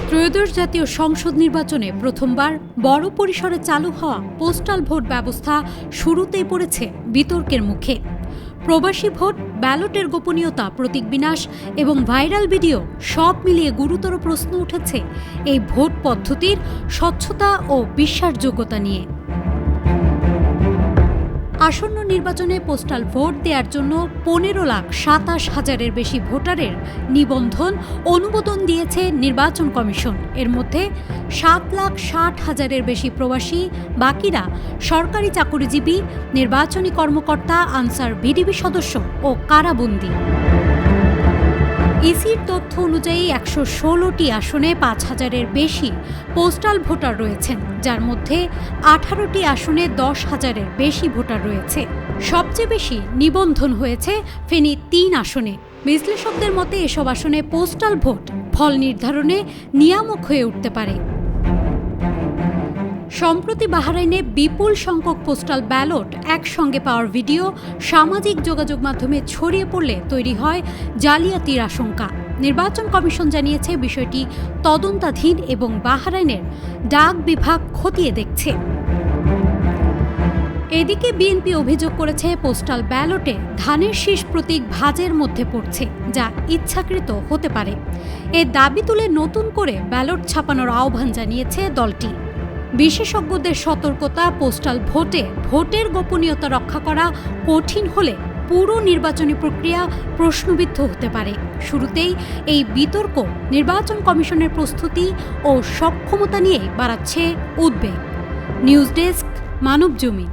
ত্রয়োদশ জাতীয় সংসদ নির্বাচনে প্রথমবার বড় পরিসরে চালু হওয়া পোস্টাল ভোট ব্যবস্থা শুরুতেই পড়েছে বিতর্কের মুখে। প্রবাসী ভোট, ব্যালটের গোপনীয়তা, প্রতীক বিনাশ এবং ভাইরাল ভিডিও সব মিলিয়ে গুরুতর প্রশ্ন উঠেছে এই ভোট পদ্ধতির স্বচ্ছতা ও বিশ্বাসযোগ্যতা নিয়ে। আসন্ন নির্বাচনে পোস্টাল ভোট দেওয়ার জন্য 15,27,000-এর বেশি ভোটারের নিবন্ধন অনুমোদন দিয়েছে নির্বাচন কমিশন। এর মধ্যে 7,60,000-এর বেশি প্রবাসী, বাকিরা সরকারি চাকরিজীবী, নির্বাচনী কর্মকর্তা, আনসার ভিডিপি সদস্য ও কারাবন্দী। ইসির তথ্য অনুযায়ী 116টি আসনে 5,000-এর বেশি পোস্টাল ভোটার রয়েছেন, যার মধ্যে 18টি আসনে 10,000-এর বেশি ভোটার রয়েছে। সবচেয়ে বেশি নিবন্ধন হয়েছে ফেনী 3 আসনে। বিশ্লেষকদের মতে এসব আসনে পোস্টাল ভোট ফল নির্ধারণে নিয়ামক হয়ে উঠতে পারে। সম্প্রতি বাহরাইনে বিপুল সংখ্যক পোস্টাল ব্যালট একসঙ্গে পাওয়ার ভিডিও সামাজিক যোগাযোগ মাধ্যমে ছড়িয়ে পড়লে তৈরি হয় জালিয়াতির আশঙ্কা। নির্বাচন কমিশন জানিয়েছে বিষয়টি তদন্তাধীন এবং বাহরাইনের ডাক বিভাগ খতিয়ে দেখছে। এদিকে বিএনপি অভিযোগ করেছে পোস্টাল ব্যালটে ধানের শীষ প্রতীক ভাঁজের মধ্যে পড়ছে, যা ইচ্ছাকৃত হতে পারে। এর দাবি তুলে নতুন করে ব্যালট ছাপানোর আহ্বান জানিয়েছে দলটি। বিশেষজ্ঞদের সতর্কতা, পোস্টাল ভোটে ভোটের গোপনীয়তা রক্ষা করা কঠিন হলে পুরো নির্বাচনী প্রক্রিয়া প্রশ্নবিদ্ধ হতে পারে। শুরুতেই এই বিতর্ক নির্বাচন কমিশনের প্রস্তুতি ও সক্ষমতা নিয়ে বাড়াচ্ছে উদ্বেগ। News desk, Manabzamin.